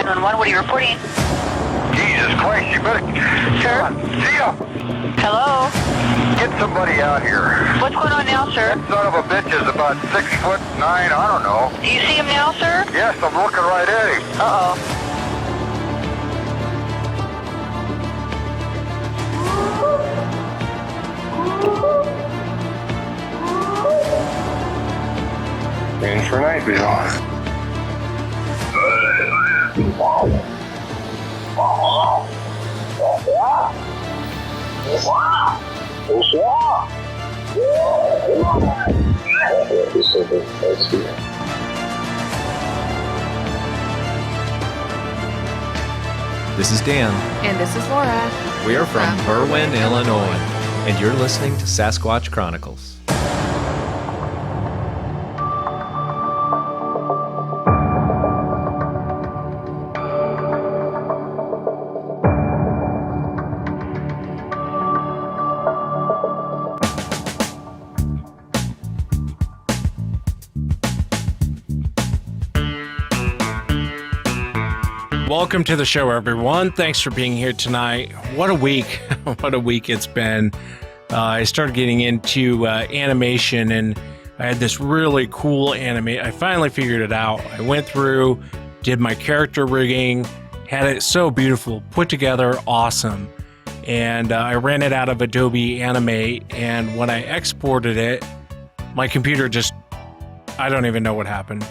911, what are you reporting? Jesus Christ, you better... Sir? See ya! Hello? Get somebody out here. What's going on now, sir? That son of a bitch is about 6'9", I don't know. Do you see him now, sir? Yes, I'm looking right at him. Uh-oh. Range for night vision. This is Dan. And this is Laura. We are from Berwyn, Illinois, and you're listening to Sasquatch Chronicles. Welcome to the show, everyone. Thanks for being here tonight. What a week. What a week it's been. I started getting into animation, and I had this really cool anime. I finally figured it out. I went through, did my character rigging, had it so beautiful, put together, awesome. And I ran it out of Adobe Animate, and when I exported it, my computer just, I don't even know what happened.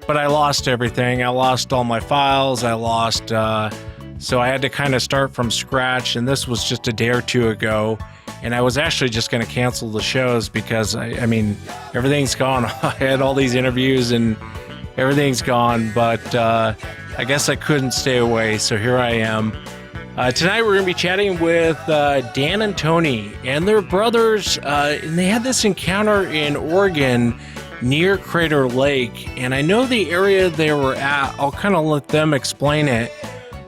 But I lost everything. I lost all my files. I lost, so I had to kind of start from scratch. And this was just a day or two ago. And I was actually just going to cancel the shows because, I mean, everything's gone. I had all these interviews and everything's gone. But I guess I couldn't stay away. So here I am. Tonight we're going to be chatting with Dan and Tony and their brothers. And they had this encounter in Oregon near Crater Lake, and I know the area they were at. I'll kind of let them explain it,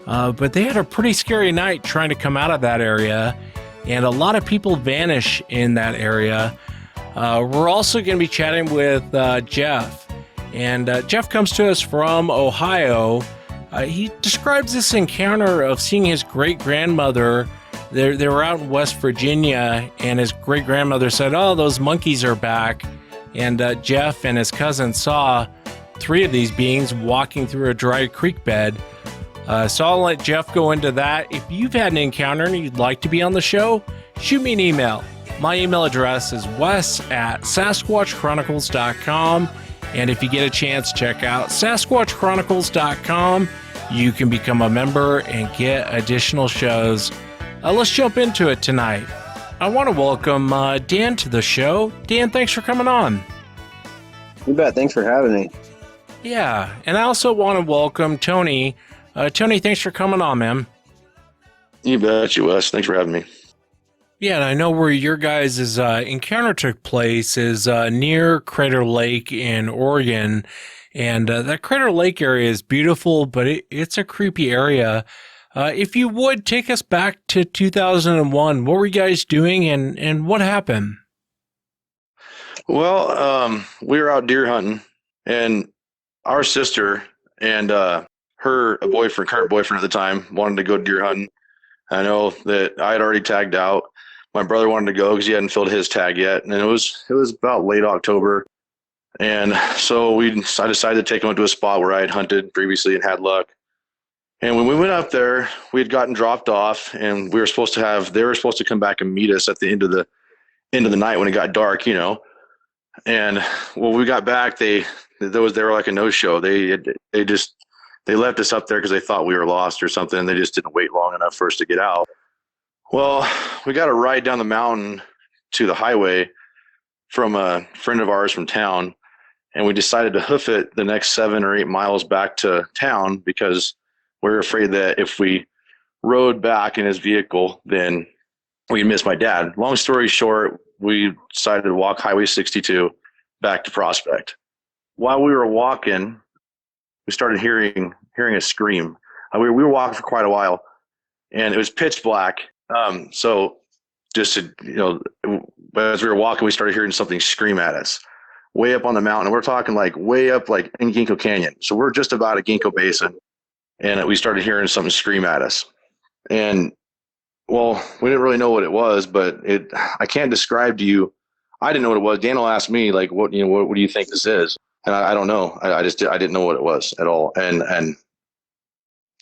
but they had a pretty scary night trying to come out of that area, and a lot of people vanish in that area. We're also going to be chatting with Jeff, and Jeff comes to us from Ohio. He describes this encounter of seeing his great-grandmother. They were out in West Virginia, and his great-grandmother said, "Oh, those monkeys are back." And Jeff and his cousin saw 3 of these beings walking through a dry creek bed. So I'll let Jeff go into that. If you've had an encounter and you'd like to be on the show, shoot me an email. My email address is wes@sasquatchchronicles.com. And if you get a chance, check out sasquatchchronicles.com. You can become a member and get additional shows. Let's jump into it tonight. I want to welcome Dan to the show. Dan, thanks for coming on. You bet. Thanks for having me. Yeah, and I also want to welcome Tony. Tony, thanks for coming on, man. You bet, Wes. Thanks for having me. Yeah, and I know where your guys' encounter took place is near Crater Lake in Oregon. And that Crater Lake area is beautiful, but it's a creepy area. If you would, take us back to 2001. What were you guys doing and what happened? Well, we were out deer hunting, and our sister and her current boyfriend at the time, wanted to go deer hunting. I know that I had already tagged out. My brother wanted to go because he hadn't filled his tag yet, and it was about late October. And so I decided to take him to a spot where I had hunted previously and had luck. And when we went up there, we had gotten dropped off, and they were supposed to come back and meet us at the end of the night when it got dark, you know. And when we got back, they were like a no-show. They left us up there because they thought we were lost or something, and they just didn't wait long enough for us to get out. Well, we got a ride down the mountain to the highway from a friend of ours from town, and we decided to hoof it the next 7 or 8 miles back to town because we were afraid that if we rode back in his vehicle, then we'd miss my dad. Long story short, we decided to walk Highway 62 back to Prospect. While we were walking, we started hearing a scream. We were walking for quite a while, and it was pitch black. So just to, as we were walking, we started hearing something scream at us way up on the mountain. We're talking like way up, like in Ginkgo Canyon. So we're just about at Ginkgo Basin. and we started hearing something scream at us. And well, we didn't really know what it was, but I can't describe to you. I didn't know what it was. Daniel asked me, like, what do you think this is? And I don't know. I didn't know what it was at all. And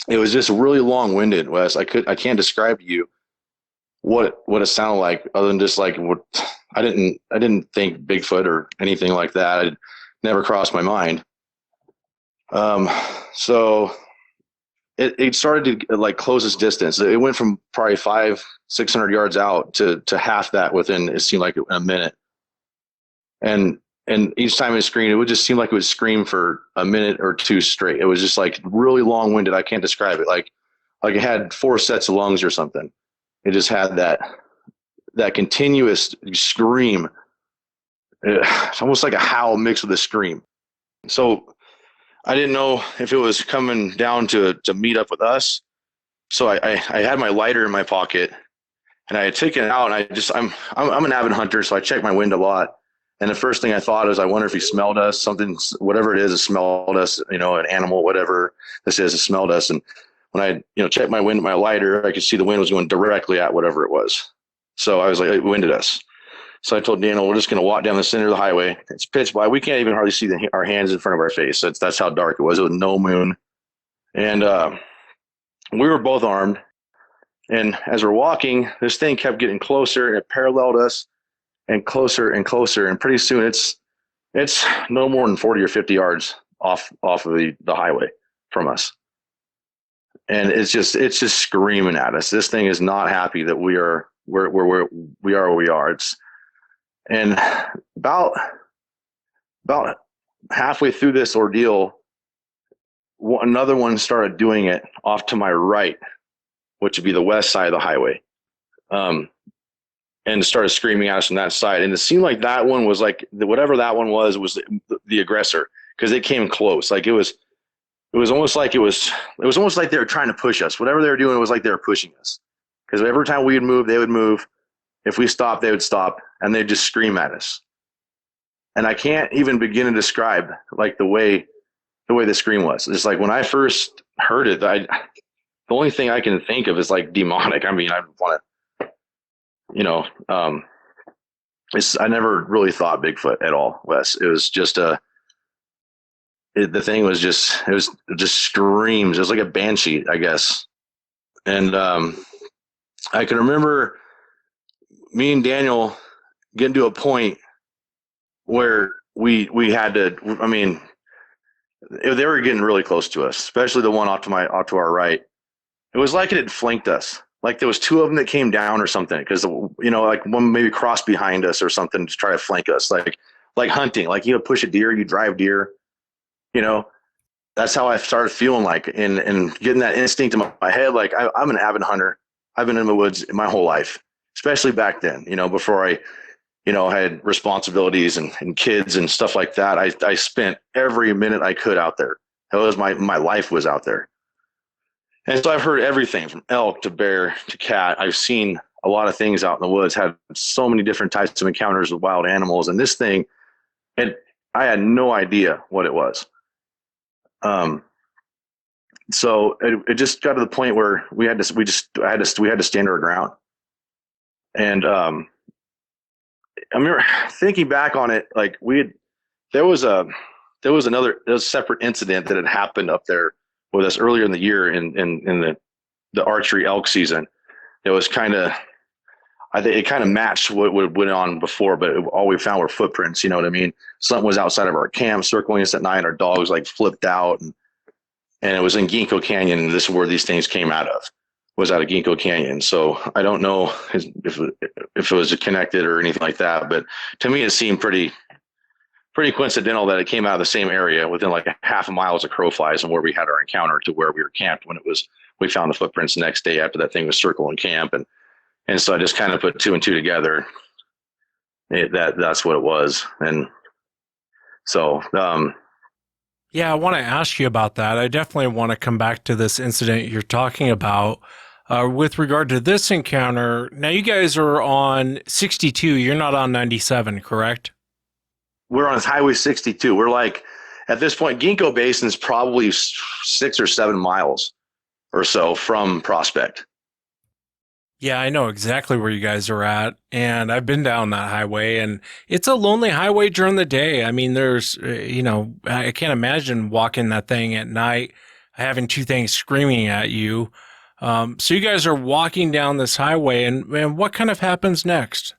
it was just really long-winded, Wes. I can't describe to you what it sounded like, other than just like what I didn't think Bigfoot or anything like that. It never crossed my mind. So it started to like close its distance. It went from probably 500-600 yards out to half that within, it seemed like, a minute. And each time it screamed, it would just seem like it would scream for a minute or two straight. It was just like really long-winded. I can't describe it. Like it had 4 sets of lungs or something. It just had that continuous scream. It's almost like a howl mixed with a scream. So I didn't know if it was coming down to meet up with us. So I had my lighter in my pocket, and I had taken it out, and I'm an avid hunter, so I check my wind a lot. And the first thing I thought is, I wonder if he smelled us, something, whatever it is, it smelled us, an animal, whatever this is, it smelled us. And when I, checked my wind, my lighter, I could see the wind was going directly at whatever it was. So I was like, it winded us. So I told Daniel, we're just going to walk down the center of the highway. It's pitch black. We can't even hardly see our hands in front of our face. That's how dark it was. It was no moon. And we were both armed. And as we're walking, this thing kept getting closer, and it paralleled us and closer and closer. And pretty soon it's no more than 40 or 50 yards off of the highway from us. And it's just screaming at us. This thing is not happy that we are where we are. And about halfway through this ordeal, another one started doing it off to my right, which would be the west side of the highway, and started screaming at us on that side. And it seemed like that one was like, whatever that one was the aggressor, because it came close. Like it was almost like it was almost like they were trying to push us. Whatever they were doing, it was like they were pushing us, because every time we would move, they would move. If we stopped, they would stop, and they'd just scream at us. And I can't even begin to describe like the way the scream was. It's like when I first heard it, the only thing I can think of is like demonic. I mean, I want to, I never really thought Bigfoot at all, Wes. It was just the thing was just, it was just screams. It was like a banshee, I guess. And I can remember me and Daniel getting to a point where we had to, I mean, they were getting really close to us, especially the one off to our right. It was like it had flanked us. Like there was 2 of them that came down or something, because like one maybe crossed behind us or something to try to flank us, like hunting, like you push a deer, you drive deer, that's how I started feeling like, and getting that instinct in my head. Like I'm an avid hunter. I've been in the woods my whole life, especially back then, before I had responsibilities and kids and stuff like that. I spent every minute I could out there. That was my life was out there. And so I've heard everything from elk to bear to cat. I've seen a lot of things out in the woods, had so many different types of encounters with wild animals. And this thing, I had no idea what it was. So it just got to the point where we had to stand our ground. And I remember thinking back on it, like there was a separate incident that had happened up there with us earlier in the year in the archery elk season. It was I think it kind of matched what went on before, but all we found were footprints. You know what I mean? Something was outside of our camp circling us at night. Our dogs like flipped out, and it was in Ginkgo Canyon. And this is where these things came out of, was out of Ginkgo Canyon. So I don't know if it was connected or anything like that, but to me, it seemed pretty coincidental that it came out of the same area within like a half a mile as a crow flies, and where we had our encounter to where we were camped when we found the footprints the next day after that thing was circling camp. And so I just kind of put 2 and 2 together. That's what it was. And so, yeah, I want to ask you about that. I definitely want to come back to this incident you're talking about. With regard to this encounter, now you guys are on 62. You're not on 97, correct? We're on Highway 62. We're like, at this point, Ginkgo Basin is probably 6 or 7 miles or so from Prospect. Yeah, I know exactly where you guys are at, and I've been down that highway, and it's a lonely highway during the day. I mean, there's, I can't imagine walking that thing at night, having two things screaming at you. So you guys are walking down this highway, and what kind of happens next?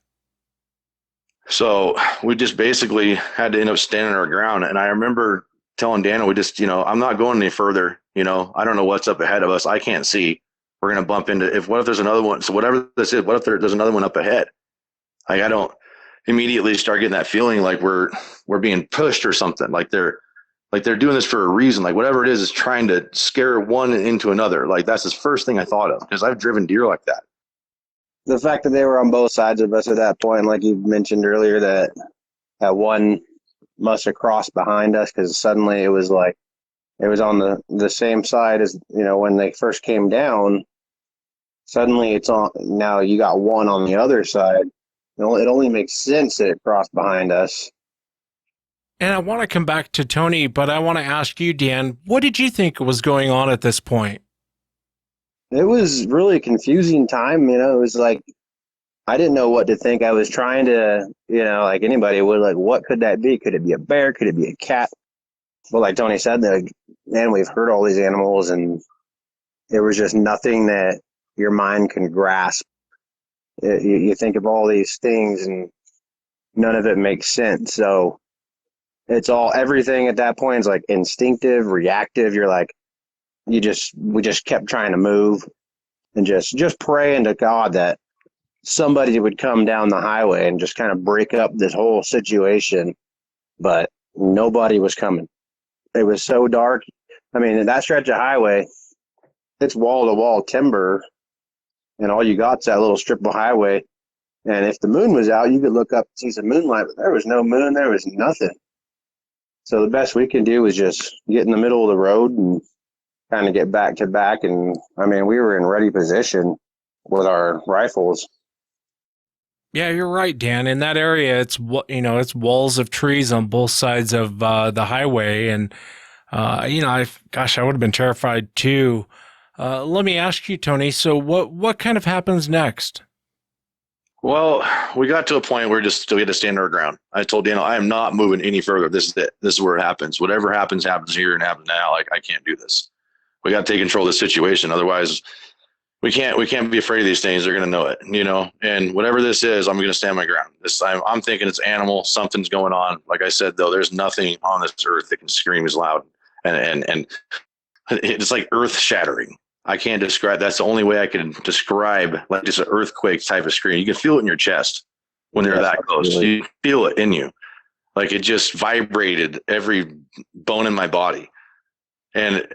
So we just basically had to end up standing our ground. And I remember telling Daniel, we just, I'm not going any further. I don't know what's up ahead of us. I can't see. We're going to bump into, what if there's another one? So whatever this is, what if there's another one up ahead? Like, I don't immediately start getting that feeling like we're being pushed or something. Like they're doing this for a reason. Like whatever it is trying to scare one into another. Like that's the first thing I thought of, because I've driven deer like that. The fact that they were on both sides of us at that point, like you mentioned earlier, that one must have crossed behind us, because suddenly it was like it was on the same side as, when they first came down. Suddenly it's on, now you got one on the other side. It only makes sense that it crossed behind us. And I want to come back to Tony, but I want to ask you, Dan, what did you think was going on at this point? It was really a confusing time. It was like, I didn't know what to think. I was trying to, like anybody would, like, what could that be? Could it be a bear? Could it be a cat? But like Tony said, man, we've heard all these animals, and there was just nothing that your mind can grasp. You think of all these things, and none of it makes sense. So everything at that point is like instinctive, reactive. You're like, we just kept trying to move and just praying to God that somebody would come down the highway and just kind of break up this whole situation. But nobody was coming. It was so dark. I mean, that stretch of highway, it's wall to wall timber, and all you got's that little strip of highway. And if the moon was out, you could look up and see some moonlight, but there was no moon. There was nothing. So the best we can do is just get in the middle of the road and kind of get back to back. And I mean, we were in ready position with our rifles. Yeah, you're right, Dan. In that area, it's walls of trees on both sides of the highway, and I would have been terrified too. Let me ask you, Tony. So, what kind of happens next? Well, we got to a point where we had to stand our ground. I told Daniel, I am not moving any further. This is it. This is where it happens. Whatever happens here and happens now. Like, I can't do this. We got to take control of the situation. Otherwise, we can't be afraid of these things. They're going to know it, and whatever this is, I'm going to stand my ground. I'm thinking it's animal. Something's going on. Like I said, though, there's nothing on this earth that can scream as loud. And it's like earth shattering. I can't describe. That's the only way I can describe, like, just an earthquake type of scream. You can feel it in your chest when they're that close. You feel it in you. Like, it just vibrated every bone in my body. And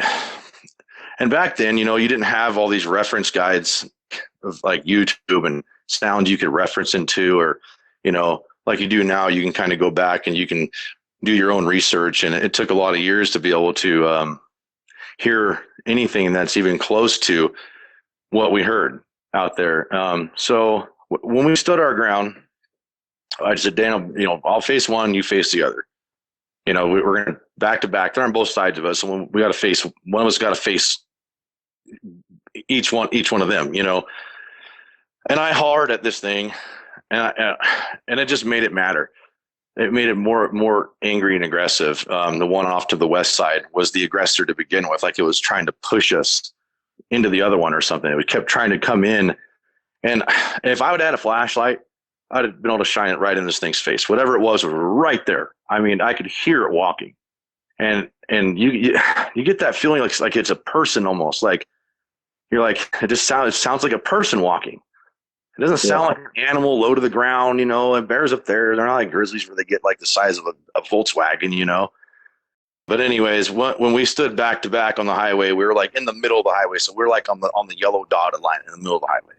back then, you didn't have all these reference guides of like YouTube and sound you could reference into, or, like you do now. You can kind of go back and you can do your own research. And it took a lot of years to be able to hear anything that's even close to what we heard out there. So when we stood our ground, I just said, Daniel, I'll face one, you face the other. We're going to back to back. They're on both sides of us. And we got to face, one of us got to face each one of them, and I hollered at this thing, and it just made it matter. It made it more angry and aggressive. The one off to the west side was the aggressor to begin with. Like, it was trying to push us into the other one or something. It kept trying to come in. And if I would have had a flashlight, I'd have been able to shine it right in this thing's face. Whatever it was right there. I mean, I could hear it walking. And you get that feeling like it's a person almost. Like, you're like, it sounds like a person walking. It doesn't sound like an animal low to the ground, and bears up there, they're not like grizzlies where they get like the size of a Volkswagen, But anyways, when we stood back to back on the highway, we were like in the middle of the highway. So we're like on the yellow dotted line in the middle of the highway.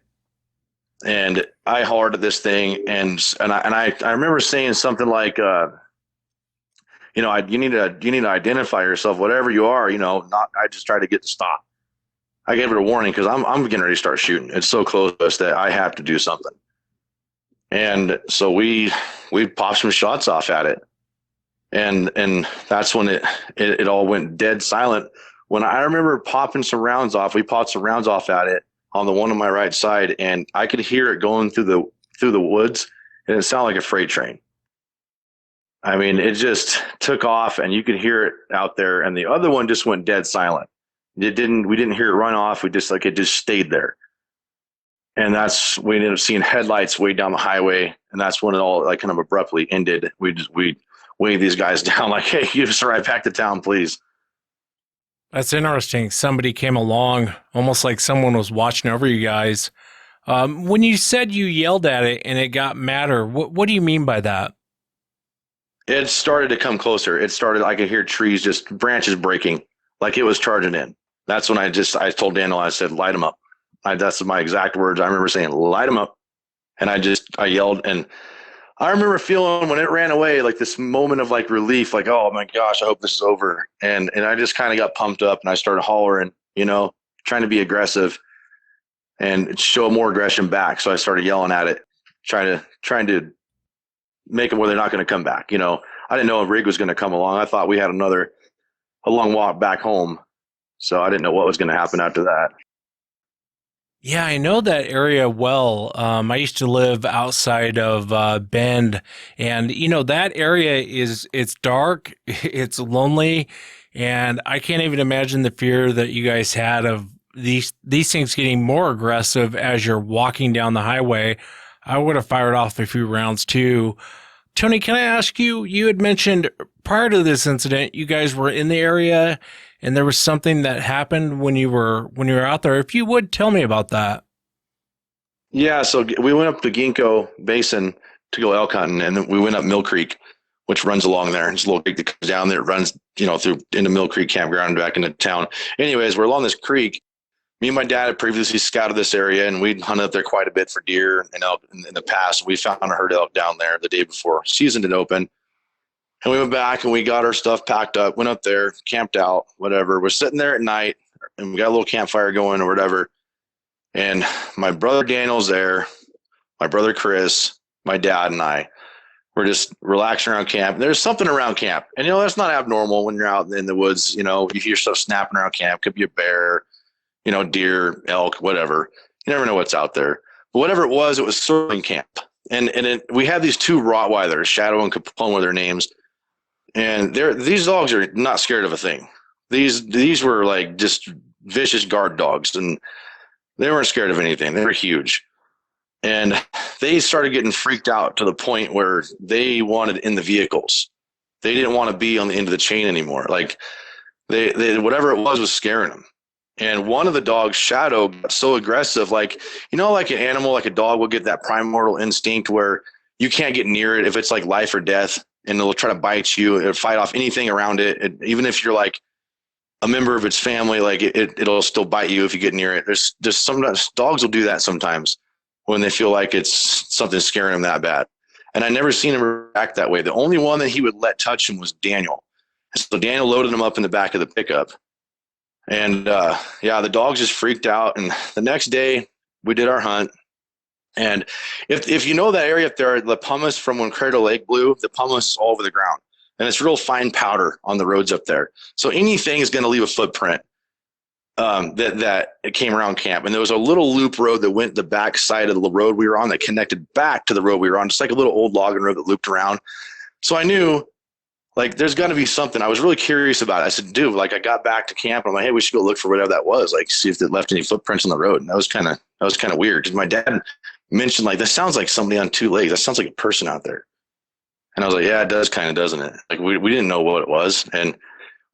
And I hollered at this thing, and I remember saying something like, you need to identify yourself, whatever you are, I just try to get to stop. I gave it a warning because I'm getting ready to start shooting. It's so close to us that I have to do something. And so we popped some shots off at it. and that's when it all went dead silent. When I remember popping some rounds off, we popped some rounds off at it on the one on my right side, and I could hear it going through the woods, and it sounded like a freight train. I mean, it just took off, and you could hear it out there. And the other one just went dead silent. We didn't hear it run off. It just stayed there. And we ended up seeing headlights way down the highway, and that's when it all like kind of abruptly ended. We waved these guys down like, "Hey, you just arrived back to town, please." That's interesting. Somebody came along, almost like someone was watching over you guys. When you said you yelled at it and it got madder, what do you mean by that? It started to come closer. I could hear trees, just branches breaking, like it was charging in. That's when I told Daniel, I said, "Light them up." That's my exact words. I remember saying, "Light them up." And I yelled, and I remember feeling when it ran away, like this moment of like relief, like, "Oh my gosh, I hope this is over." And I just kind of got pumped up, and I started hollering, trying to be aggressive and show more aggression back. So I started yelling at it, trying to make them where they're not going to come back. I didn't know a rig was going to come along. I thought we had a long walk back home. So I didn't know what was going to happen after that. Yeah, I know that area well. I used to live outside of Bend, and that area it's dark, it's lonely, and I can't even imagine the fear that you guys had of these things getting more aggressive as you're walking down the highway. I would have fired off a few rounds too. Tony, can I ask you? You had mentioned prior to this incident, you guys were in the area, and there was something that happened when you were out there. If you would tell me about that. Yeah, so we went up the Ginkgo Basin to go elk hunting, and then we went up Mill Creek, which runs along there. It's a little creek that comes down there. It runs, through into Mill Creek campground and back into town. Anyways, we're along this creek. Me and my dad had previously scouted this area, and we'd hunted up there quite a bit for deer and elk in the past. We found a herd of elk down there the day before season had opened. And we went back and we got our stuff packed up, went up there, camped out, whatever. We're sitting there at night, and we got a little campfire going or whatever. And my brother Daniel's there, my brother Chris, my dad, and I. We're just relaxing around camp. There's something around camp. And, that's not abnormal when you're out in the woods. You hear stuff snapping around camp. Could be a bear, deer, elk, whatever. You never know what's out there. But whatever it was circling camp. And we had these two Rottweilers, Shadow and Capone were their names. And these dogs are not scared of a thing. These were like just vicious guard dogs, and they weren't scared of anything. They were huge. And they started getting freaked out to the point where they wanted in the vehicles. They didn't want to be on the end of the chain anymore. Like they whatever it was scaring them. And one of the dogs, Shadow, got so aggressive, like like an animal, like a dog will get that primordial instinct where you can't get near it if it's like life or death. And it'll try to bite you. It'll fight off anything around it. Even if you're like a member of its family, like it'll still bite you if you get near it. There's just sometimes dogs will do that sometimes when they feel like it's something scaring them that bad. And I never seen him react that way. The only one that he would let touch him was Daniel. So Daniel loaded him up in the back of the pickup. And the dogs just freaked out. And the next day we did our hunt. And if you know that area up there, the pumice from when Crater Lake blew, the pumice is all over the ground. And it's real fine powder on the roads up there. So anything is going to leave a footprint that it came around camp. And there was a little loop road that went the back side of the road we were on that connected back to the road we were on, just like a little old logging road that looped around. So I knew, like, there's got to be something. I was really curious about it. I said, dude, like, I got back to camp. And I'm like, hey, we should go look for whatever that was, like, see if it left any footprints on the road. And that was kind of weird because my dad mentioned, like, that sounds like somebody on two legs. That sounds like a person out there. And I was like, yeah, it does kind of, doesn't it? Like, we didn't know what it was. And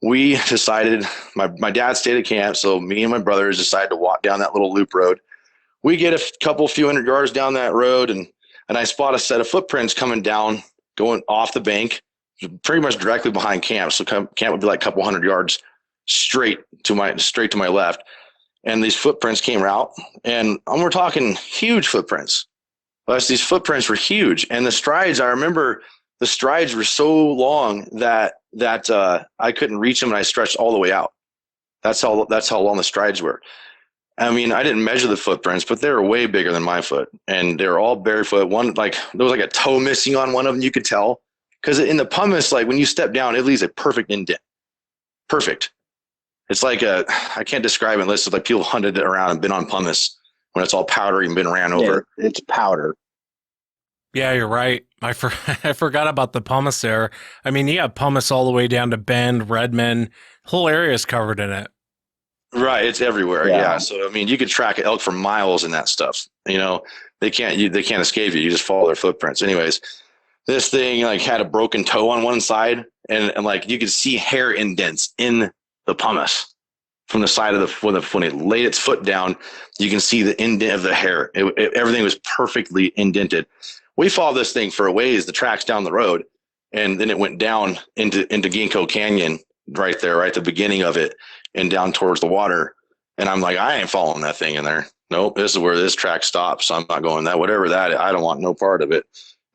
we decided, my dad stayed at camp. So me and my brothers decided to walk down that little loop road. We get a few hundred yards down that road, and I spot a set of footprints coming down, going off the bank, pretty much directly behind camp. So camp would be like a couple hundred yards straight to my left. And these footprints came out, and we're talking huge footprints. But these footprints were huge, and the strides, I remember the strides were so long that I couldn't reach them, and I stretched all the way out. That's how long the strides were. I mean, I didn't measure the footprints, but they were way bigger than my foot, and they were all barefoot. One, like, there was like a toe missing on one of them. You could tell Because in the pumice, like when you step down, it leaves a perfect indent. Perfect. It's like I can't describe it unless it's like people hunted it around and been on pumice when it's all powdery and been ran over. Yeah, it's powder. Yeah, you're right. I forgot about the pumice there. I mean, you have pumice all the way down to Bend, Redmond. The whole area is covered in it. Right, it's everywhere. Yeah. Yeah. So I mean, you could track an elk for miles in that stuff. You know, they can't escape you. You just follow their footprints. Anyways, this thing like had a broken toe on one side, and like you could see hair indents in the pumice from the side of when it laid its foot down. You can see the indent of the hair. Everything was perfectly indented. We followed this thing for a ways, the tracks down the road, and then it went down into Ginkgo Canyon right there, right at the beginning of it, and down towards the water. And I'm like, I ain't following that thing in there. Nope, this is where this track stops. So I'm not going that. Whatever that, I don't want no part of it.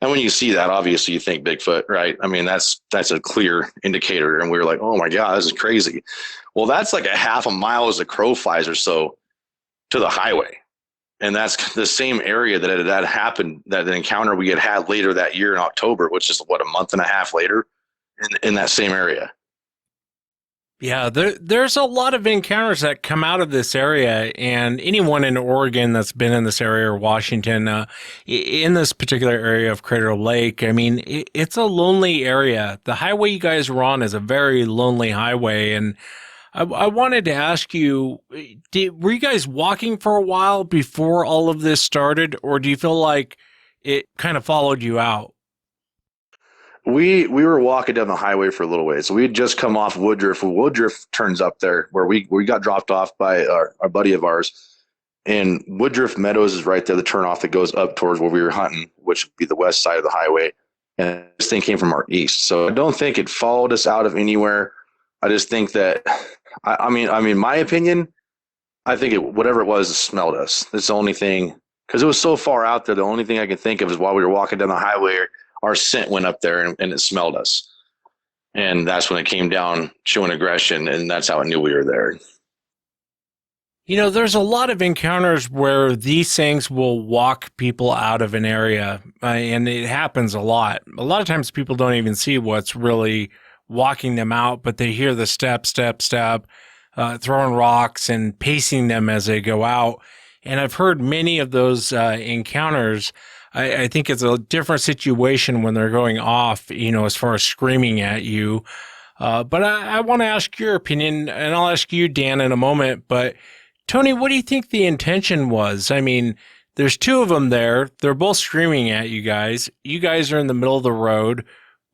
And when you see that, obviously you think Bigfoot, right? I mean, that's a clear indicator. And we were like, oh my God, this is crazy. Well, that's like a half a mile as the crow flies or so to the highway. And that's the same area that happened, that encounter we had later that year in October, which is what, a month and a half later in that same area. Yeah, there's a lot of encounters that come out of this area, and anyone in Oregon that's been in this area or Washington, in this particular area of Crater Lake, I mean, it's a lonely area. The highway you guys were on is a very lonely highway, and I wanted to ask you, were you guys walking for a while before all of this started, or do you feel like it kind of followed you out? We were walking down the highway for a little ways. So we had just come off Woodruff. Woodruff turns up there where we got dropped off by our buddy of ours. And Woodruff Meadows is right there, the turnoff that goes up towards where we were hunting, which would be the west side of the highway. And this thing came from our east. So I don't think it followed us out of anywhere. I just think that, I mean, my opinion, I think whatever it was, it smelled us. That's the only thing, because it was so far out there. The only thing I can think of is while we were walking down the highway, our scent went up there and it smelled us. And that's when it came down showing aggression. And that's how it knew we were there. You know, there's a lot of encounters where these things will walk people out of an area, and it happens a lot. A lot of times people don't even see what's really walking them out, but they hear the step, throwing rocks and pacing them as they go out. And I've heard many of those encounters. I think it's a different situation when they're going off, you know, as far as screaming at you. But I want to ask your opinion, and I'll ask you, Dan, in a moment. But Tony, what do you think the intention was? I mean, there's two of them there. They're both screaming at you guys. You guys are in the middle of the road,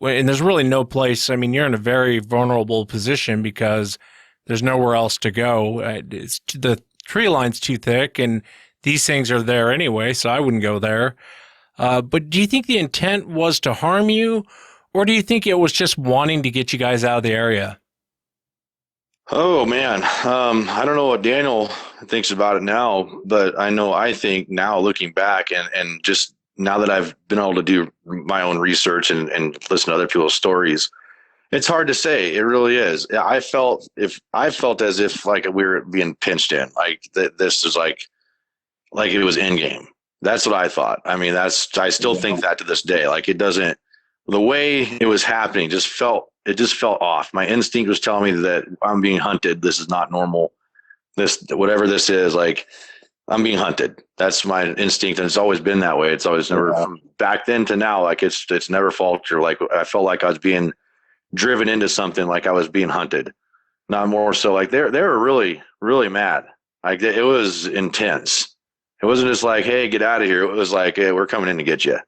and there's really no place. I mean, you're in a very vulnerable position because there's nowhere else to go. The tree line's too thick, and these things are there anyway, so I wouldn't go there. But do you think the intent was to harm you, or do you think it was just wanting to get you guys out of the area? Oh, man. I don't know what Daniel thinks about it now, but I think now looking back and just now that I've been able to do my own research and listen to other people's stories, it's hard to say. It really is. I felt as if like we were being pinched in, like this is like it was in game. That's what I thought. I mean, I still think that to this day. Like the way it was happening just felt off. My instinct was telling me that I'm being hunted. This is not normal. Whatever this is, like I'm being hunted. That's my instinct. And it's always been that way. It's always never from back then to now. Like it's never faltered. Like I felt like I was being driven into something, like I was being hunted. Not more so like they were really, really mad. Like it was intense. It wasn't just like, hey, get out of here. It was like, hey, we're coming in to get you.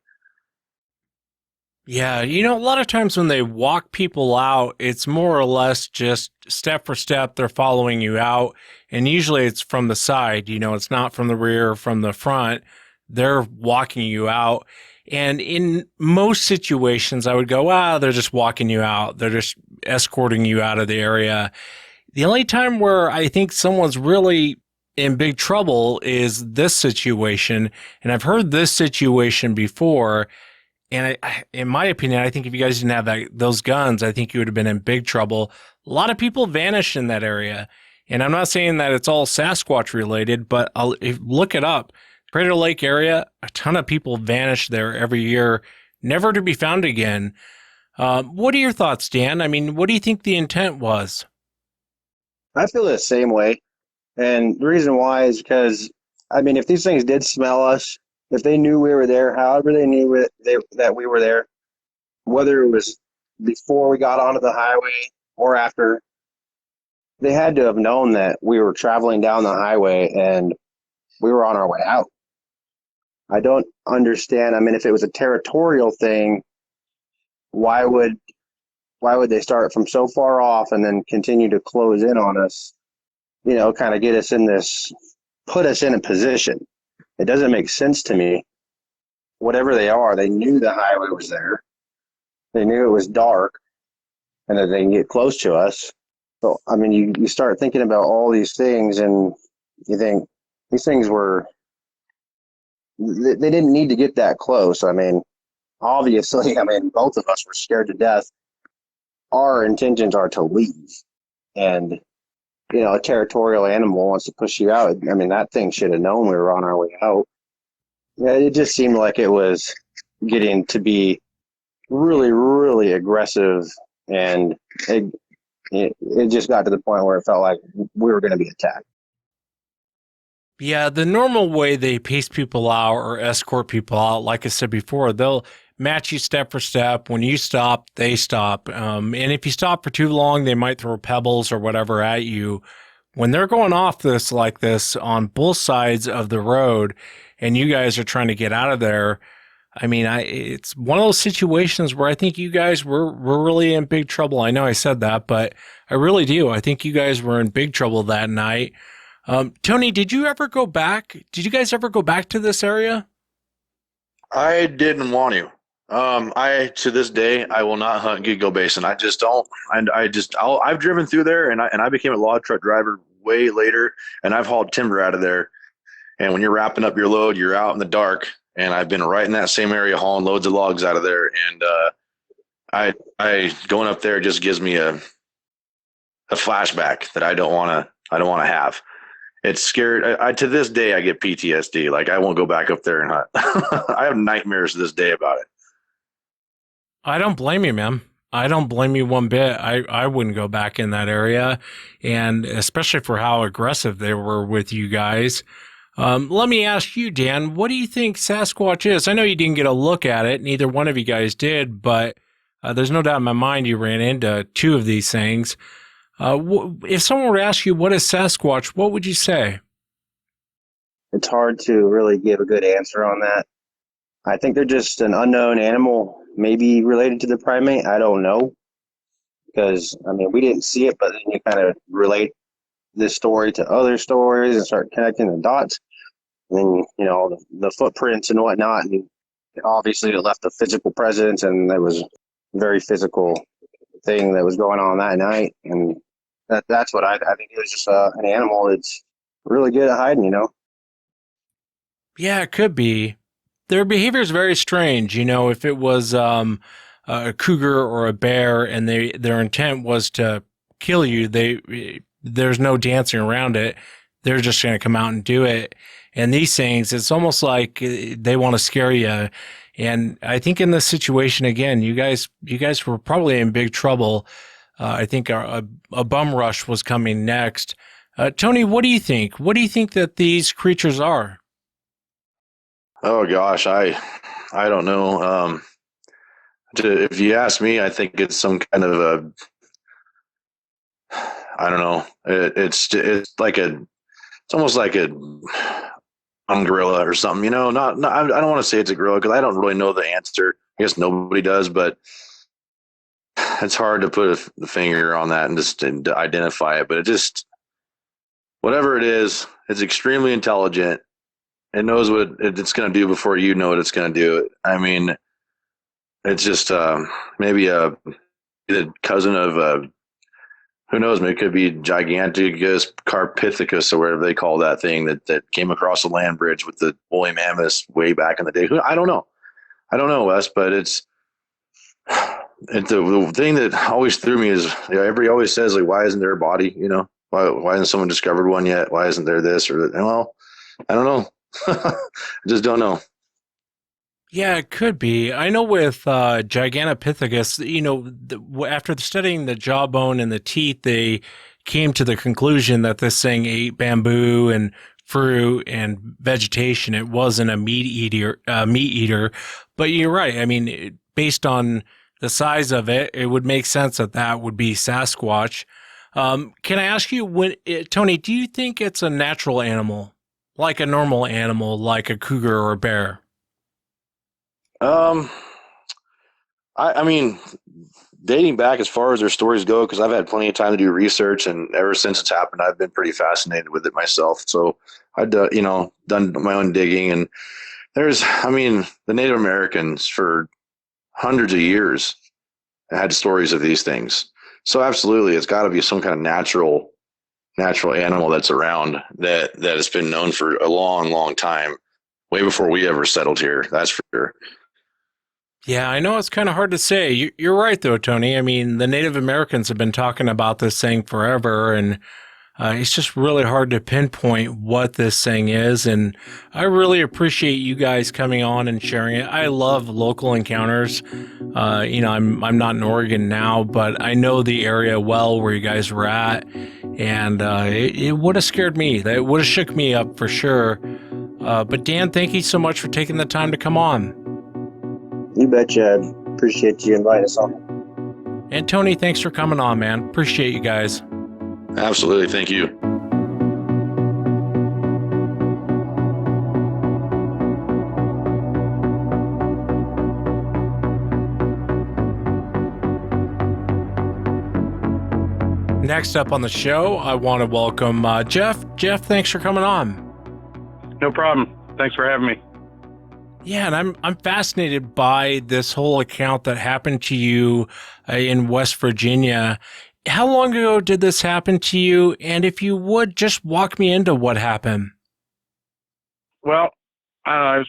Yeah, you know, a lot of times when they walk people out, it's more or less just step for step, they're following you out. And usually it's from the side, you know, it's not from the rear or from the front. They're walking you out. And in most situations, I would go, they're just walking you out. They're just escorting you out of the area. The only time where I think someone's really in big trouble is this situation. And I've heard this situation before. And in my opinion, I think if you guys didn't have those guns, I think you would have been in big trouble. A lot of people vanished in that area. And I'm not saying that it's all Sasquatch related, but look it up. Crater Lake area, a ton of people vanish there every year, never to be found again. What are your thoughts, Dan? I mean, what do you think the intent was? I feel the same way. And the reason why is because, I mean, if these things did smell us, if they knew we were there, however they knew that we were there, whether it was before we got onto the highway or after, they had to have known that we were traveling down the highway and we were on our way out. I don't understand. I mean, if it was a territorial thing, why would they start from so far off and then continue to close in on us? You know, kind of put us in a position. It doesn't make sense to me. Whatever they are, they knew the highway was there. They knew it was dark and that they can get close to us. So, I mean, you start thinking about all these things and you think these things they didn't need to get that close. I mean, obviously, I mean, both of us were scared to death. Our intentions are to leave. And, you know, a territorial animal wants to push you out. I mean, that thing should have known we were on our way out. Yeah, it just seemed like it was getting to be really, really aggressive. And it just got to the point where it felt like we were going to be attacked. Yeah, the normal way they pace people out or escort people out, like I said before, they'll match you step for step. When you stop, they stop. And if you stop for too long, they might throw pebbles or whatever at you. When they're going off this like this on both sides of the road and you guys are trying to get out of there, I mean, it's one of those situations where I think you guys were really in big trouble. I know I said that, but I really do. I think you guys were in big trouble that night. Tony, did you ever go back? Did you guys ever go back to this area? I didn't want to. To this day, I will not hunt Gigo Basin. I just don't. And I've driven through there and I became a log truck driver way later and I've hauled timber out of there. And when you're wrapping up your load, you're out in the dark. And I've been right in that same area hauling loads of logs out of there. And, I going up there just gives me a flashback that I don't want to have. It's scared. To this day, I get PTSD. Like I won't go back up there and hunt. I have nightmares to this day about it. I don't blame you, man. I don't blame you one bit. I wouldn't go back in that area, and especially for how aggressive they were with you guys. Let me ask you, Dan, what do you think Sasquatch is? I know you didn't get a look at it. Neither one of you guys did, but there's no doubt in my mind you ran into two of these things. If someone were to ask you, what is Sasquatch, what would you say? It's hard to really give a good answer on that. I think they're just an unknown animal, maybe related to the primate. I don't know. Because, I mean, we didn't see it, but then you kind of relate this story to other stories and start connecting the dots. And then, you know, the footprints and whatnot. And obviously it left a physical presence, and there was a very physical thing that was going on that night. And that's what I think. It was just an animal that's really good at hiding, you know? Yeah, it could be. Their behavior is very strange. You know, if it was a cougar or a bear and their intent was to kill you, there's no dancing around it. They're just going to come out and do it. And these things, it's almost like they want to scare you. And I think in this situation, again, you guys were probably in big trouble. I think a bum rush was coming next. Tony, what do you think? What do you think that these creatures are? Oh gosh, I don't know. If you ask me, I think it's some kind of I don't know. It's almost like a gorilla or something. You know, not I don't want to say it's a gorilla because I don't really know the answer. I guess nobody does, but it's hard to put the finger on that and just to identify it. But it just, whatever it is, it's extremely intelligent. It knows what it's going to do before you know what it's going to do. I mean, it's just maybe the cousin of who knows? Maybe it could be Giganticus carpithecus or whatever they call that thing that came across the land bridge with the woolly mammoths way back in the day. I don't know. I don't know, Wes, but it's the thing that always threw me is, you know, everybody always says, like, why isn't there a body? You know, why hasn't someone discovered one yet? Why isn't there this or that? Well, I don't know. I just don't know. Yeah, it could be. I know with Gigantopithecus, after studying the jawbone and the teeth, they came to the conclusion that this thing ate bamboo and fruit and vegetation. It wasn't a meat eater. But you're right. I mean, based on the size of it, it would make sense that that would be Sasquatch. Can I ask you, Tony, do you think it's a natural animal, like a normal animal, like a cougar or a bear? Um, I mean, dating back as far as their stories go, because I've had plenty of time to do research, and ever since it's happened, I've been pretty fascinated with it myself. So I've done my own digging, and the Native Americans for hundreds of years had stories of these things. So absolutely, it's got to be some kind of natural animal that's around that has been known for a long, long time, way before we ever settled here. That's for sure. Yeah, I know it's kind of hard to say. You're right, though, Tony. I mean, the Native Americans have been talking about this thing forever, and it's just really hard to pinpoint what this thing is. And I really appreciate you guys coming on and sharing it. I love local encounters. I'm not in Oregon now, but I know the area well where you guys were at, and it would have scared me. That would have shook me up for sure. But Dan, thank you so much for taking the time to come on. You betcha. I appreciate you inviting us on. And Tony, thanks for coming on, man. Appreciate you guys. Absolutely. Thank you. Next up on the show, I want to welcome Jeff. Jeff, thanks for coming on. No problem. Thanks for having me. Yeah, and I'm fascinated by this whole account that happened to you in West Virginia. How long ago did this happen to you? And if you would, just walk me into what happened. Well, I was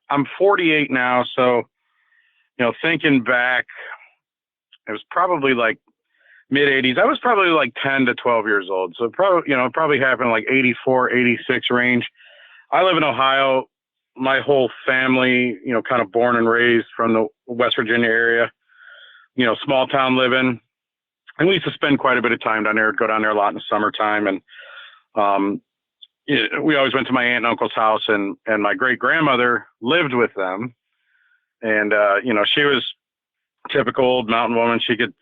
I'm 48 now, so, thinking back, it was probably like mid 80s. I was probably like 10 to 12 years old. So probably happened like 84, 86 range. I live in Ohio. My whole family, kind of born and raised from the West Virginia area, small town living. And we used to spend quite a bit of time down there, go down there a lot in the summertime. And we always went to my aunt and uncle's house, and my great grandmother lived with them. And, she was a typical old mountain woman. She could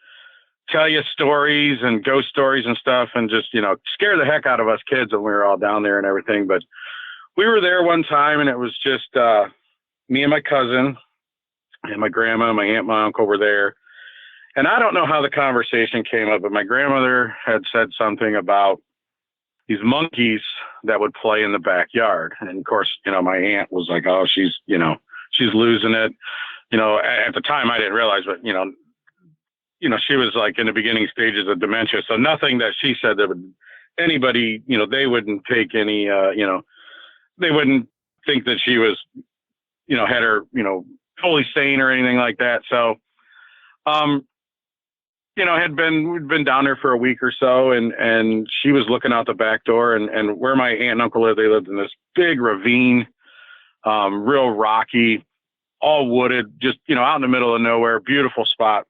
tell you stories and ghost stories and stuff, and just, scare the heck out of us kids when we were all down there and everything. But we were there one time, and it was just me and my cousin and my grandma, my aunt, my uncle were there. And I don't know how the conversation came up, but my grandmother had said something about these monkeys that would play in the backyard. And of course, my aunt was like, oh, she's losing it. At the time I didn't realize, but, she was like in the beginning stages of dementia. So nothing that she said that would anybody, they wouldn't take any, they wouldn't think that she was, had her, fully sane or anything like that. So, we'd been down there for a week or so, and she was looking out the back door, and where my aunt and uncle lived, they lived in this big ravine, real rocky, all wooded, just, out in the middle of nowhere, beautiful spot.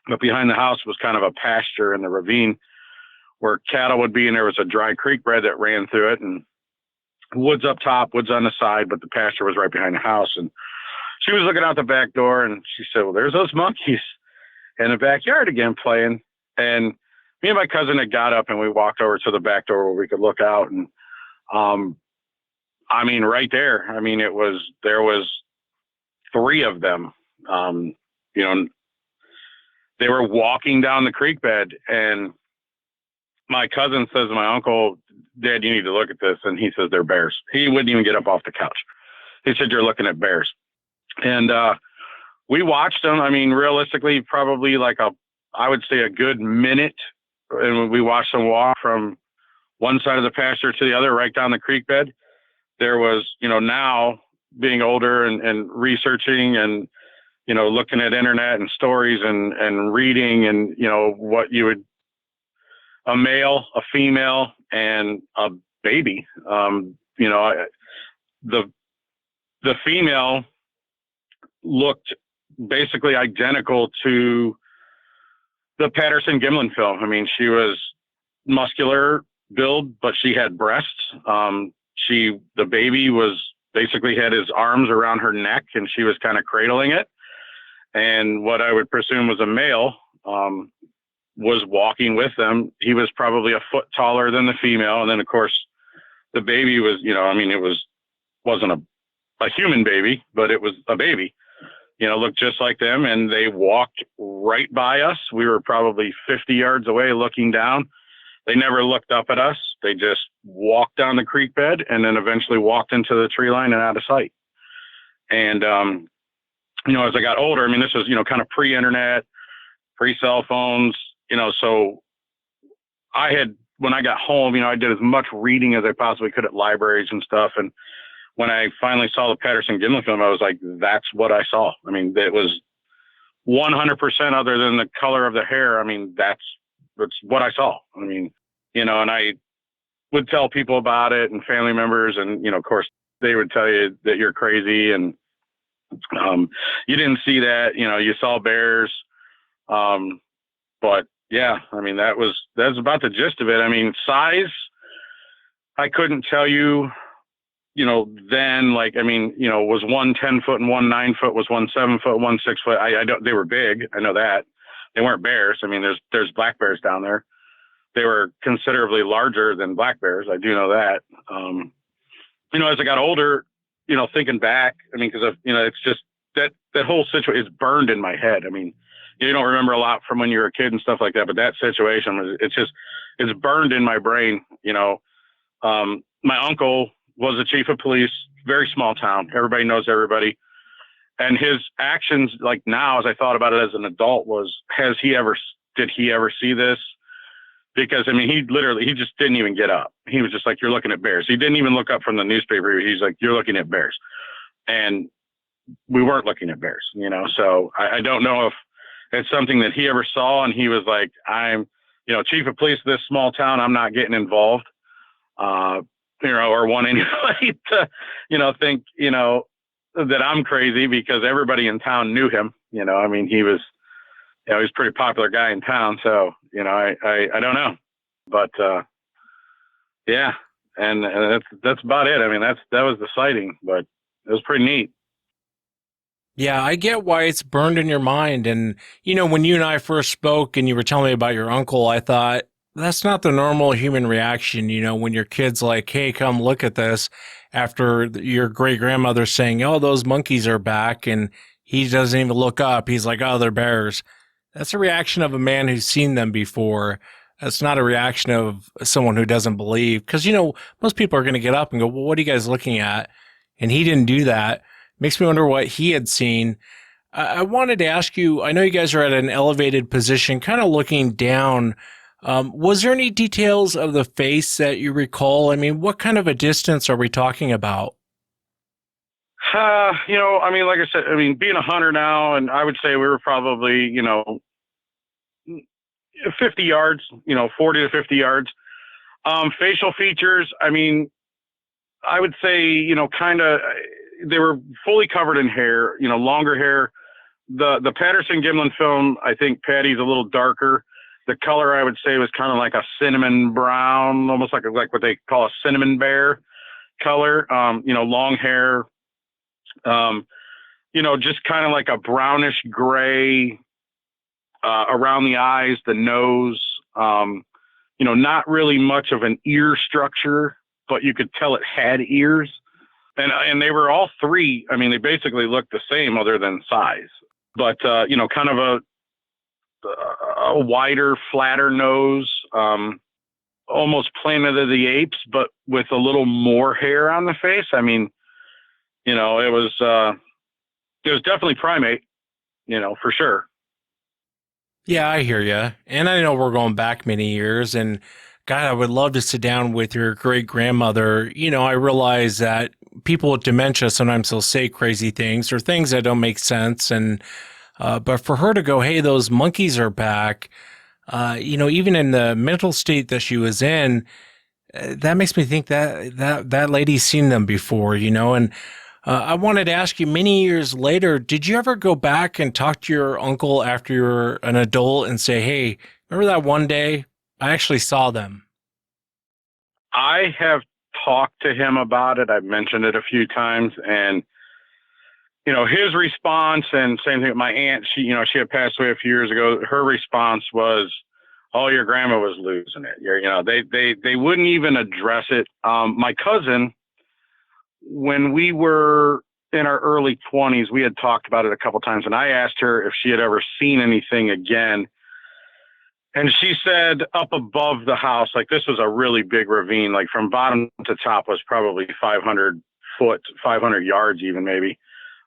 But behind the house was kind of a pasture in the ravine where cattle would be, and there was a dry creek bed that ran through it, and woods up top, woods on the side, but the pasture was right behind the house. And she was looking out the back door, and she said, well, there's those monkeys in the backyard again playing. And me and my cousin had got up, and we walked over to the back door where we could look out. And, right there, there was 3 of them. They were walking down the creek bed, and my cousin says to my uncle, Dad, you need to look at this. And he says, they're bears. He wouldn't even get up off the couch. He said, you're looking at bears. And, we watched them. Realistically, probably I would say a good minute. And we watched them walk from one side of the pasture to the other, right down the creek bed. There was, now being older and researching and, looking at internet and stories and reading and, what you would, a male, a female, and a baby. The female looked basically identical to the Patterson Gimlin film. I mean, she was muscular build, but she had breasts. The baby basically had his arms around her neck, and she was kind of cradling it. And what I would presume was a male was walking with them. He was probably a foot taller than the female. And then, of course, the baby was, wasn't a human baby, but it was a baby, looked just like them. And they walked right by us. We were probably 50 yards away looking down. They never looked up at us. They just walked down the creek bed and then eventually walked into the tree line and out of sight. And, as I got older, this was, kind of pre-internet, pre-cell phones, so when I got home, I did as much reading as I possibly could at libraries and stuff. And when I finally saw the Patterson Gimlin film, I was like, that's what I saw. It was 100% other than the color of the hair. That's what I saw. And I would tell people about it and family members. And, of course, they would tell you that you're crazy and you didn't see that, you saw bears. But yeah, that's about the gist of it. Size, I couldn't tell you, then was one 10 foot and one 9 foot, was one 7 foot, one 6 foot. I don't, they were big. I know that. They weren't bears. There's black bears down there. They were considerably larger than black bears. I do know that. As I got older, thinking back, because it's just that whole situation is burned in my head. You don't remember a lot from when you were a kid and stuff like that, but that situation, it's burned in my brain. My uncle was the chief of police, very small town. Everybody knows everybody. And his actions, like now, as I thought about it as an adult, did he ever see this? Because, he just didn't even get up. He was just like, you're looking at bears. He didn't even look up from the newspaper. He's like, you're looking at bears. And we weren't looking at bears, so I don't know if it's something that he ever saw. And he was like, I'm, chief of police of this small town. I'm not getting involved, or want anybody to, think, that I'm crazy because everybody in town knew him. He was, he was a pretty popular guy in town. So, I don't know, but, yeah. And that's about it. That was the sighting, but it was pretty neat. Yeah, I get why it's burned in your mind. And, when you and I first spoke and you were telling me about your uncle, I thought that's not the normal human reaction. When your kid's like, hey, come look at this after your great grandmother saying, oh, those monkeys are back. And he doesn't even look up. He's like, oh, they're bears. That's a reaction of a man who's seen them before. That's not a reaction of someone who doesn't believe. Because, most people are going to get up and go, well, what are you guys looking at? And he didn't do that. Makes me wonder what he had seen. I wanted to ask you, I know you guys are at an elevated position, kind of looking down. Was there any details of the face that you recall? What kind of a distance are we talking about? Like I said, being a hunter now, and I would say we were probably, 50 yards, 40 to 50 yards. Facial features, I would say, they were fully covered in hair, longer hair. The Patterson Gimlin film, I think Patty's a little darker. The color, I would say, was kind of like a cinnamon brown, almost like what they call a cinnamon bear color. Long hair, just kind of like a brownish gray around the eyes, the nose. Not really much of an ear structure, but you could tell it had ears. And they were all three. They basically looked the same other than size, but, kind of a wider, flatter nose, almost Planet of the Apes, but with a little more hair on the face. It was definitely primate, for sure. Yeah, I hear you. And I know we're going back many years, and God, I would love to sit down with your great grandmother. I realize that people with dementia sometimes will say crazy things or things that don't make sense. And, but for her to go, hey, those monkeys are back, even in the mental state that she was in, that makes me think that lady's seen them before, and I wanted to ask you, many years later, did you ever go back and talk to your uncle after you were an adult and say, hey, remember that one day I actually saw them? I have talked to him about it. I've mentioned it a few times, and his response, and same thing with my aunt. She had passed away a few years ago. Her response was, "Oh, your grandma was losing it." They wouldn't even address it. My cousin, when we were in our early 20s, we had talked about it a couple times, and I asked her if she had ever seen anything again. And she said up above the house, like this was a really big ravine, like from bottom to top was probably 500 yards even maybe,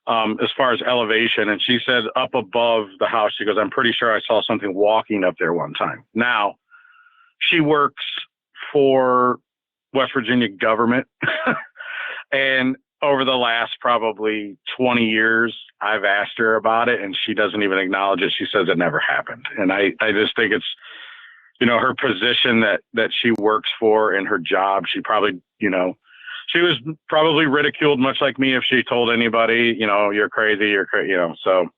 as far as elevation. And she said up above the house, she goes, I'm pretty sure I saw something walking up there one time. Now, she works for West Virginia government. And over the last probably 20 years, I've asked her about it, and she doesn't even acknowledge it. She says it never happened. And I just think it's, her position that she works for and her job. She probably, she was probably ridiculed, much like me, if she told anybody, you're crazy, So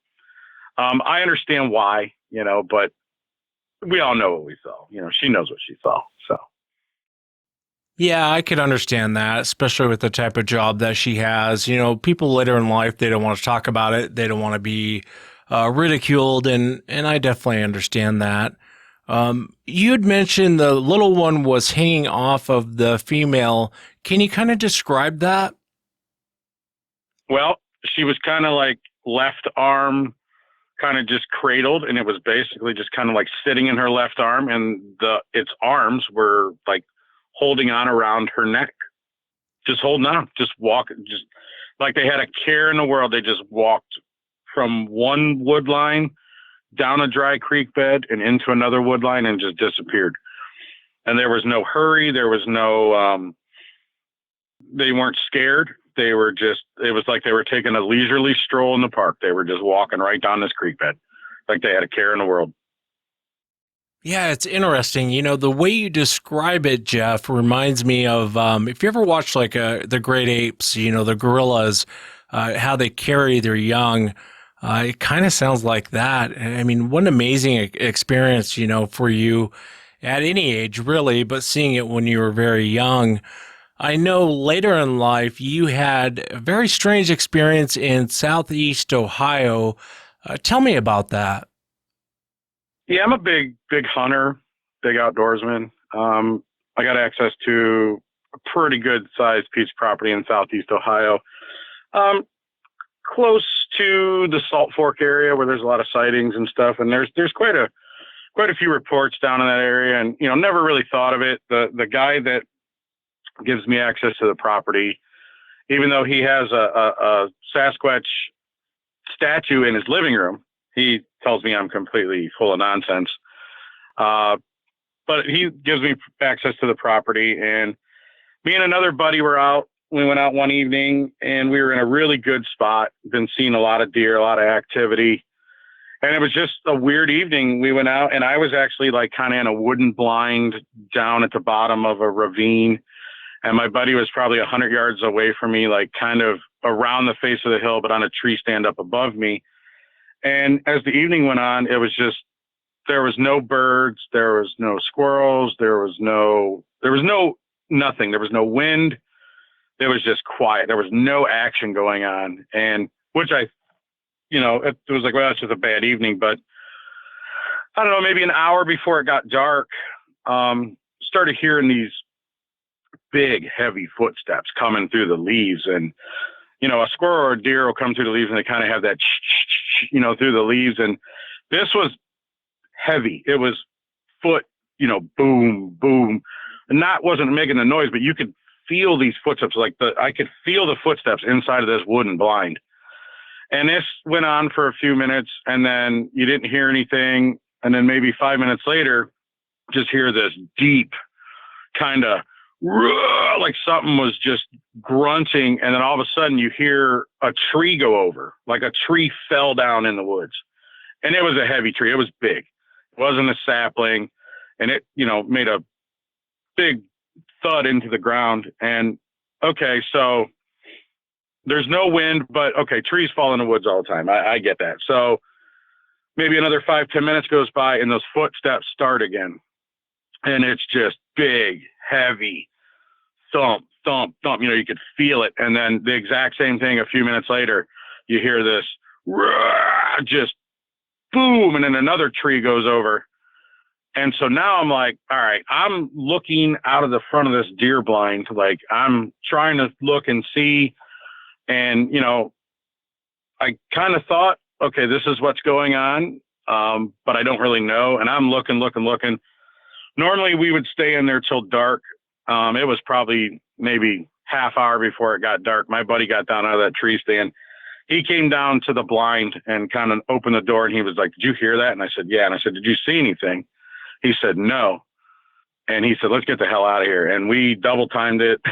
I understand why, but we all know what we saw. She knows what she saw. So. Yeah, I could understand that, especially with the type of job that she has. People later in life, they don't want to talk about it. They don't want to be ridiculed, and I definitely understand that. You had mentioned the little one was hanging off of the female. Can you kind of describe that? Well, she was kind of like left arm, kind of just cradled, and it was basically just kind of like sitting in her left arm, and its arms were like holding on around her neck, just holding on, just like they had a care in the world. They just walked from one wood line down a dry creek bed and into another wood line and just disappeared. And there was no hurry. There was no, they weren't scared. They were just, it was like they were taking a leisurely stroll in the park. They were just walking right down this creek bed, like they had a care in the world. Yeah, it's interesting. The way you describe it, Jeff, reminds me of if you ever watched like the great apes, the gorillas, how they carry their young. It kind of sounds like that. I mean, what an amazing experience, for you at any age, really, but seeing it when you were very young. I know later in life you had a very strange experience in Southeast Ohio. Tell me about that. Yeah, I'm a big hunter, big outdoorsman. I got access to a pretty good sized piece of property in Southeast Ohio, close to the Salt Fork area where there's a lot of sightings and stuff. And there's quite a few reports down in that area, and never really thought of it. The guy that gives me access to the property, even though he has a Sasquatch statue in his living room, he tells me I'm completely full of nonsense. But he gives me access to the property, and me and another buddy were out. We went out one evening, and we were in a really good spot. Been seeing a lot of deer, a lot of activity. And it was just a weird evening. We went out, and I was actually like kind of in a wooden blind down at the bottom of a ravine. And my buddy was probably 100 yards away from me, like kind of around the face of the hill, but on a tree stand up above me. And as the evening went on, there was no birds, there was no squirrels, there was no nothing. There was no wind. It was just quiet. There was no action going on. And which it was like, well, it's just a bad evening. But I don't know, maybe an hour before it got dark, started hearing these big, heavy footsteps coming through the leaves. And, a squirrel or a deer will come through the leaves, and they kind of have that, through the leaves. And this was heavy. It was foot, boom, boom. And that wasn't making the noise, but you could feel these footsteps. I could feel the footsteps inside of this wooden blind. And this went on for a few minutes, and then you didn't hear anything. And then maybe 5 minutes later, just hear this deep kind of, like something was just grunting. And then all of a sudden you hear a tree go over, like a tree fell down in the woods. And it was a heavy tree. It was big. It wasn't a sapling. And it, made a big thud into the ground. And okay, so there's no wind, but okay, trees fall in the woods all the time. I get that. So maybe another 5-10 minutes goes by and those footsteps start again. And it's just big, heavy, thump, thump, thump. You could feel it. And then the exact same thing a few minutes later, you hear this just boom, and then another tree goes over. And so now I'm like, all right, I'm looking out of the front of this deer blind. Like I'm trying to look and see. And, I kind of thought, okay, this is what's going on. But I don't really know. And I'm looking. Normally we would stay in there till dark. It was probably maybe half hour before it got dark. My buddy got down out of that tree stand. He came down to the blind and kind of opened the door, and he was like, "Did you hear that?" And I said, "Yeah." And I said, "Did you see anything?" He said, "No." And he said, "Let's get the hell out of here." And we double timed it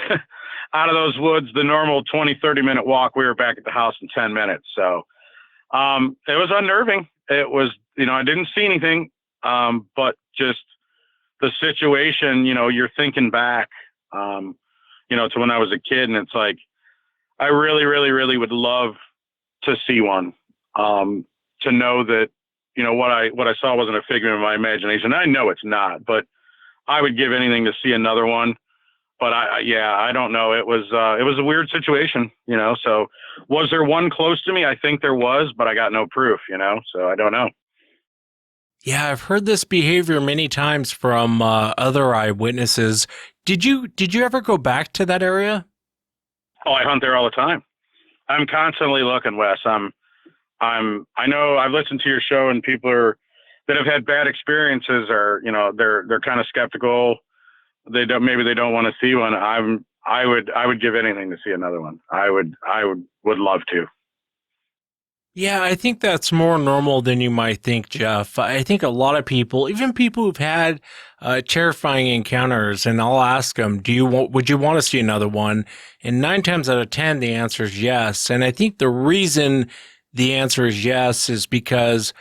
out of those woods. The normal 20-30 minute walk, we were back at the house in 10 minutes. So it was unnerving. It was, I didn't see anything, but just the situation, you're thinking back, to when I was a kid, and it's like, I really, really, really would love to see one, to know that, what I saw wasn't a figment of my imagination. I know it's not, but I would give anything to see another one. But I don't know. It was a weird situation, so was there one close to me? I think there was, but I got no proof, so I don't know. Yeah, I've heard this behavior many times from other eyewitnesses. Did you ever go back to that area? Oh, I hunt there all the time. I'm constantly looking, Wes. I know I've listened to your show, and people that have had bad experiences are, they're kind of skeptical. They don't want to see one. I would give anything to see another one. I would love to. Yeah, I think that's more normal than you might think, Jeff. I think a lot of people, even people who've had terrifying encounters, and I'll ask them, would you want to see another one? And 9 times out of 10, the answer is yes. And I think the reason the answer is yes is because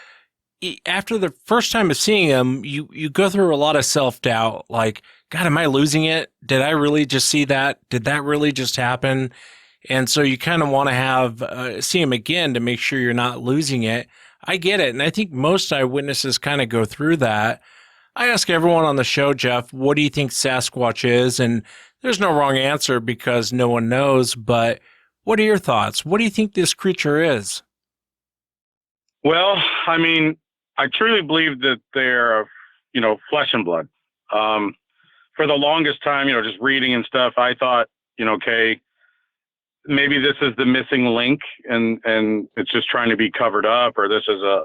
after the first time of seeing them, you go through a lot of self-doubt, like, God, am I losing it? Did I really just see that? Did that really just happen? And so you kind of want to see him again to make sure you're not losing it. I get it. And I think most eyewitnesses kind of go through that. I ask everyone on the show, Jeff, what do you think Sasquatch is? And there's no wrong answer because no one knows. But what are your thoughts? What do you think this creature is? Well, I mean, I truly believe that they're, flesh and blood. For the longest time, just reading and stuff, I thought, okay, maybe this is the missing link and it's just trying to be covered up, or this is a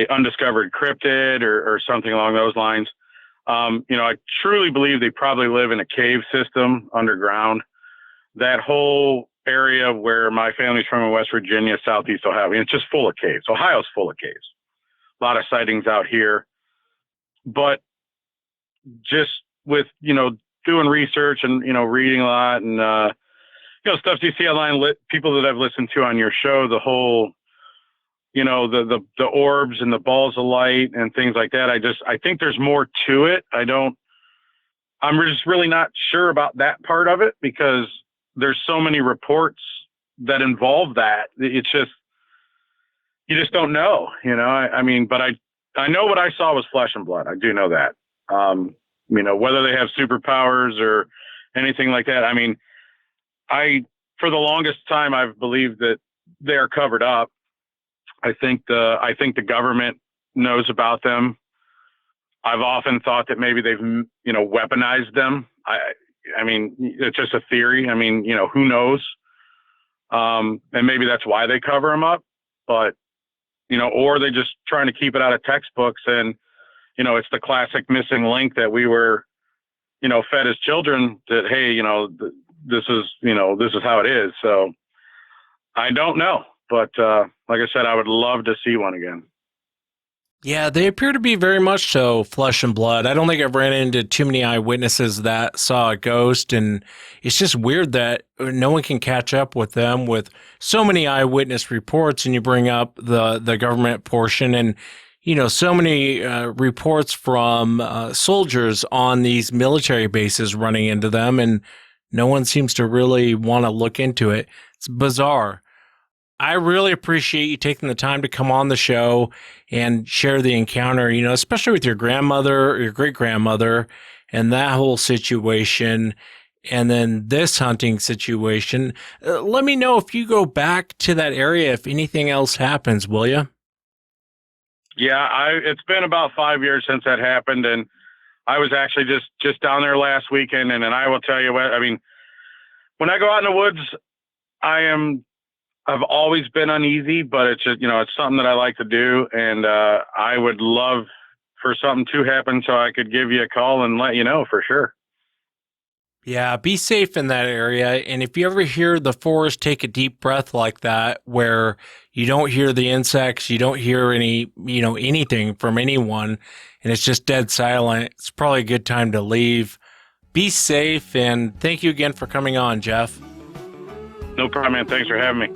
undiscovered cryptid or something along those lines. I truly believe they probably live in a cave system underground. That whole area where my family's from in West Virginia, Southeast Ohio, it's just full of caves. Ohio's full of caves. A lot of sightings out here. But just with, doing research and, reading a lot and, stuff you see online, people that I've listened to on your show, the whole, the orbs and the balls of light and things like that. I think there's more to it. I'm just really not sure about that part of it because there's so many reports that involve that. It's just, you just don't know, but I know what I saw was flesh and blood. I do know that, whether they have superpowers or anything like that. I mean, for the longest time, I've believed that they're covered up. I think the government knows about them. I've often thought that maybe they've, weaponized them. I mean, it's just a theory. I mean, who knows? And maybe that's why they cover them up, but, or they're just trying to keep it out of textbooks. And, it's the classic missing link that we were, fed as children that, hey, this is how it is. So I don't know, but like I said, I would love to see one again. Yeah, they appear to be very much so flesh and blood. I don't think I've ran into too many eyewitnesses that saw a ghost, and it's just weird that no one can catch up with them with so many eyewitness reports, and you bring up the government portion and, so many reports from soldiers on these military bases running into them, and no one seems to really want to look into it. It's bizarre. I really appreciate you taking the time to come on the show and share the encounter, especially with your grandmother or your great grandmother and that whole situation. And then this hunting situation. Let me know if you go back to that area, if anything else happens, will you? Yeah, it's been about 5 years since that happened, and I was actually just down there last weekend, and I will tell you what, I mean, when I go out in the woods, I've always been uneasy, but it's just, it's something that I like to do. And I would love for something to happen so I could give you a call and let you know for sure. Yeah, be safe in that area. And if you ever hear the forest take a deep breath like that, where you don't hear the insects, you don't hear any, anything from anyone, and it's just dead silent, it's probably a good time to leave. Be safe. And thank you again for coming on, Jeff. No problem, man. Thanks for having me.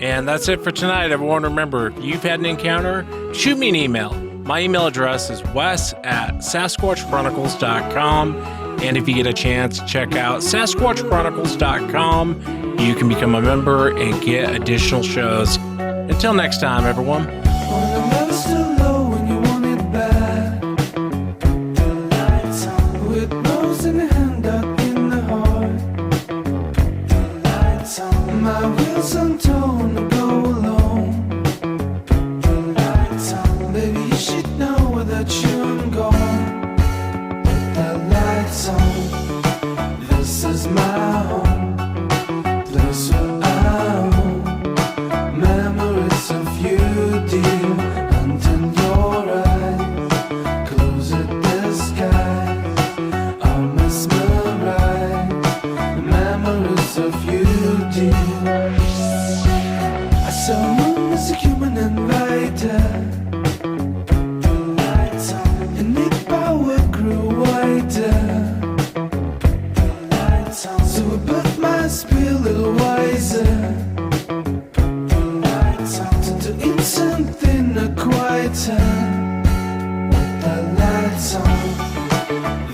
And that's it for tonight, everyone. Remember, if you've had an encounter, shoot me an email. My email address is wes@sasquatchchronicles.com. And if you get a chance, check out sasquatchchronicles.com. You can become a member and get additional shows. Until next time, everyone.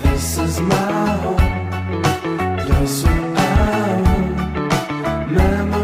This is my home, place where I own memories.